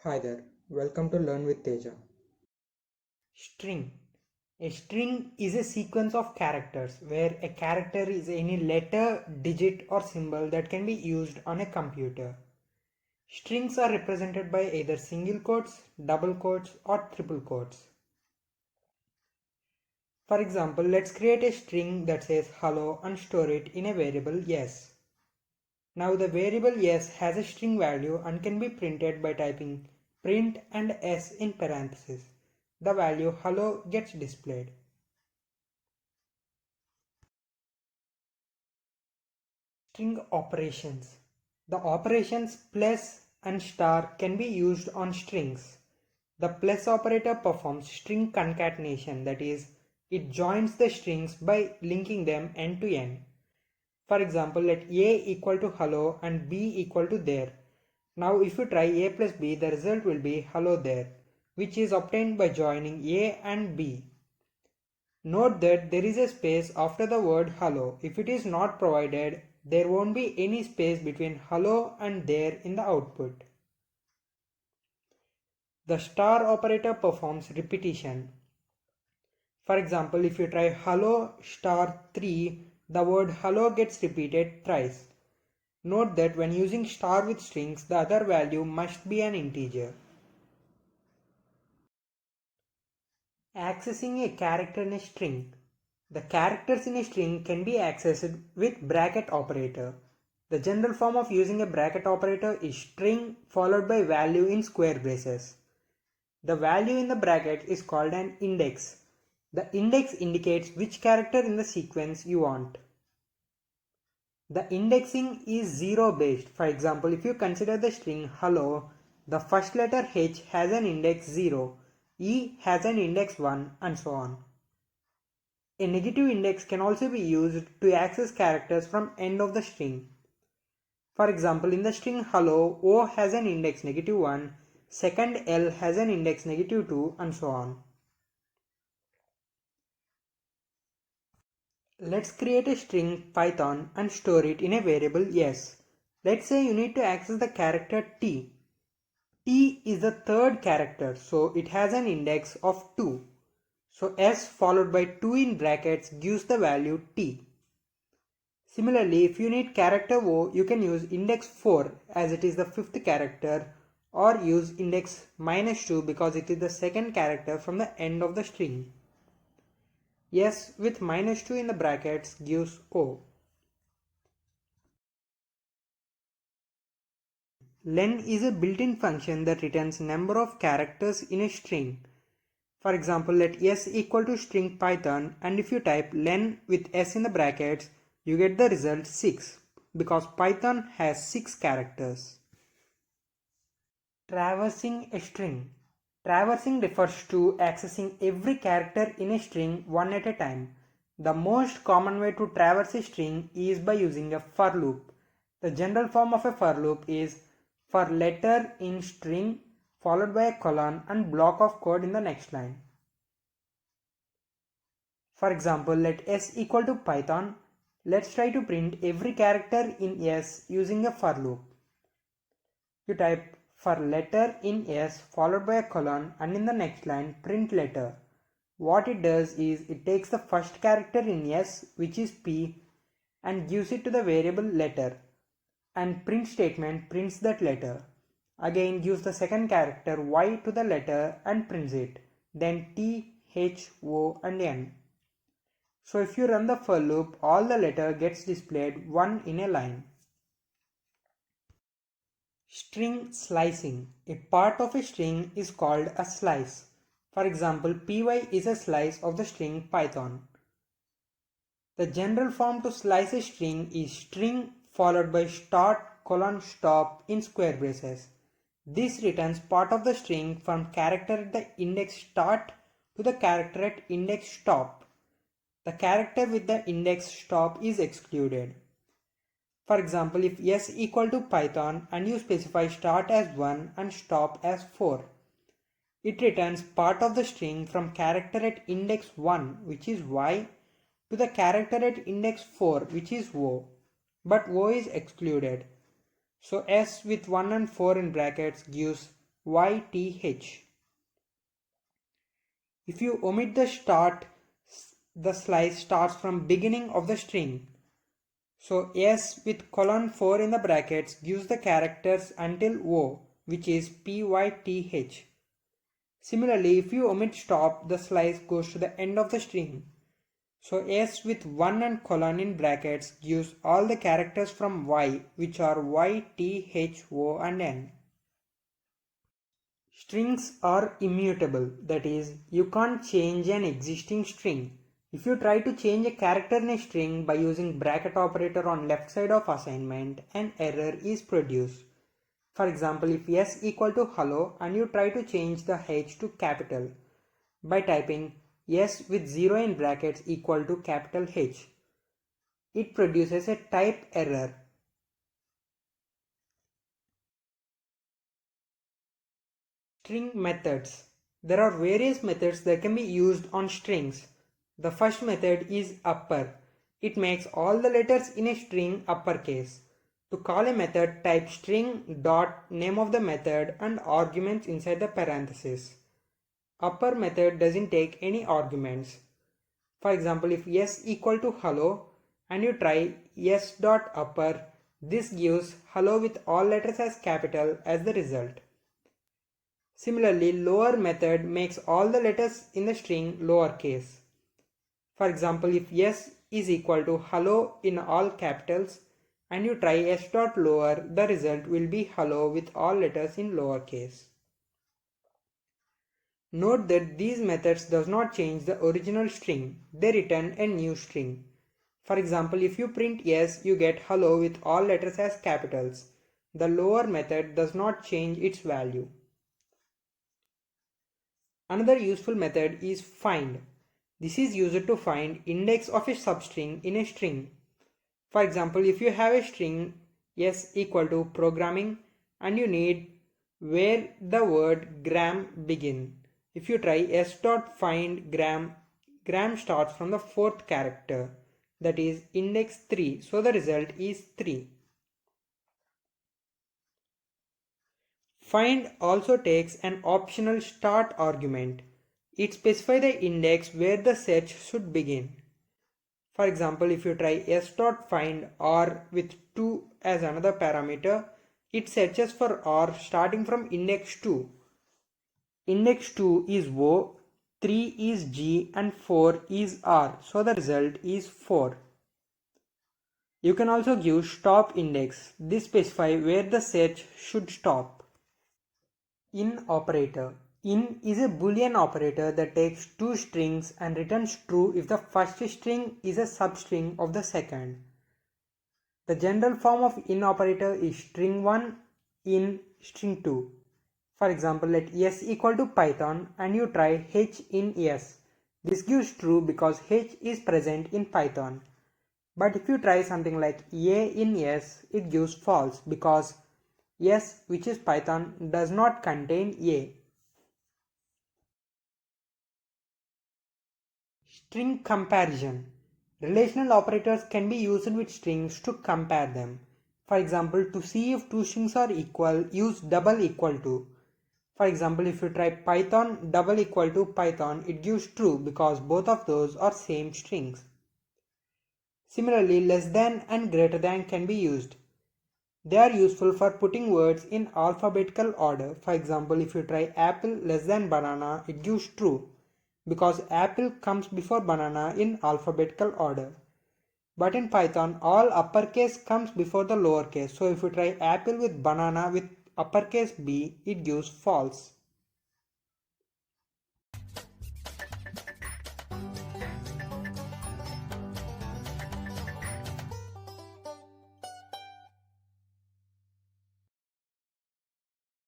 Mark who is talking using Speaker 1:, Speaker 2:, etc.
Speaker 1: Hi there, welcome to Learn with Teja.
Speaker 2: String. A string is a sequence of characters where a character is any letter, digit, or symbol that can be used on a computer. Strings are represented by either single quotes, double quotes, or triple quotes. For example, let's create a string that says hello and store it in a variable yes. Now the variable yes has a string value and can be printed by typing print and s in parentheses. The value hello gets displayed. String operations. The operations plus and star can be used on strings. The plus operator performs string concatenation, that is, it joins the strings by linking them end to end. For example, let A equal to hello and B equal to there. Now if you try A plus B, the result will be hello there, which is obtained by joining A and B. Note that there is a space after the word hello. If it is not provided, there won't be any space between hello and there in the output. The star operator performs repetition. For example, if you try hello star 3, the word hello gets repeated thrice. Note that when using star with strings, the other value must be an integer. Accessing a character in a string. The characters in a string can be accessed with bracket operator. The general form of using a bracket operator is string followed by value in square braces. The value in the bracket is called an index. The index indicates which character in the sequence you want. The indexing is zero based. For example, if you consider the string hello, the first letter H has an index 0, E has an index 1, and so on. A negative index can also be used to access characters from end of the string. For example, in the string hello, O has an index -1, second L has an index -2, and so on. Let's create a string Python and store it in a variable yes. Let's say you need to access the character T. T is the third character, so it has an index of 2. So S followed by 2 in brackets gives the value T. Similarly, if you need character O, you can use index 4 as it is the fifth character, or use index -2 because it is the second character from the end of the string. S with -2 in the brackets gives O. Len is a built-in function that returns number of characters in a string. For example, let s equal to string Python, and if you type len with s in the brackets, you get the result 6 because Python has 6 characters. Traversing a string. Traversing refers to accessing every character in a string one at a time. The most common way to traverse a string is by using a for loop. The general form of a for loop is for letter in string followed by a colon and block of code in the next line. For example, let s equal to Python. Let's try to print every character in s using a for loop. You type for letter in s followed by a colon and in the next line print letter. What it does is it takes the first character in s, which is p, and gives it to the variable letter, and print statement prints that letter. Again gives the second character y to the letter and prints it, then t, h, o and n. So if you run the for loop, all the letter gets displayed one in a line. String slicing. A part of a string is called a slice. For example, py is a slice of the string Python. The general form to slice a string is string followed by start colon stop in square braces. This returns part of the string from character at the index start to the character at index stop. The character with the index stop is excluded. For example, if s equal to Python and you specify start as 1 and stop as 4, it returns part of the string from character at index 1, which is y, to the character at index 4, which is o, but o is excluded. So s with 1 and 4 in brackets gives YTH. If you omit the start, the slice starts from beginning of the string. So S with colon 4 in the brackets gives the characters until O, which is PYTH. Similarly, if you omit stop, the slice goes to the end of the string. So S with 1 and colon in brackets gives all the characters from Y, which are Y, T, H, O and N. Strings are immutable, that is, you can't change an existing string. If you try to change a character in a string by using bracket operator on left side of assignment, an error is produced. For example, if S equal to hello and you try to change the H to capital by typing S with 0 in brackets equal to capital H, it produces a type error. String methods. There are various methods that can be used on strings. The first method is upper. It makes all the letters in a string uppercase. To call a method, type string dot name of the method and arguments inside the parenthesis. Upper method doesn't take any arguments. For example, if S equal to hello and you try S dot upper, this gives hello with all letters as capital as the result. Similarly, lower method makes all the letters in the string lowercase. For example, if S is equal to hello in all capitals and you try S dot lower, the result will be hello with all letters in lowercase. Note that these methods does not change the original string, they return a new string. For example, if you print yes, you get hello with all letters as capitals. The lower method does not change its value. Another useful method is find. This is used to find index of a substring in a string. For example, if you have a string s equal to programming and you need where the word gram begin. If you try s.find gram, gram starts from the fourth character, that is index 3, so the result is 3. Find also takes an optional start argument. It specifies the index where the search should begin. For example, if you try s.find r with 2 as another parameter, it searches for r starting from index 2. Index 2 is O, 3 is G and 4 is R, so the result is 4. You can also give stop index. This specifies where the search should stop. In operator. In is a boolean operator that takes two strings and returns true if the first string is a substring of the second. The general form of in operator is string 1 in string 2. For example, let s equal to Python and you try h in s. This gives true because h is present in Python. But if you try something like a in s, it gives false because S, which is Python, does not contain a. String comparison. Relational operators can be used with strings to compare them. For example, to see if two strings are equal, use double equal to. For example, if you try Python double equal to Python, it gives true because both of those are same strings. Similarly, less than and greater than can be used. They are useful for putting words in alphabetical order. For example, if you try apple less than banana, it gives true because apple comes before banana in alphabetical order. But in Python, all uppercase comes before the lowercase. So if you try apple with banana with uppercase B, it gives false.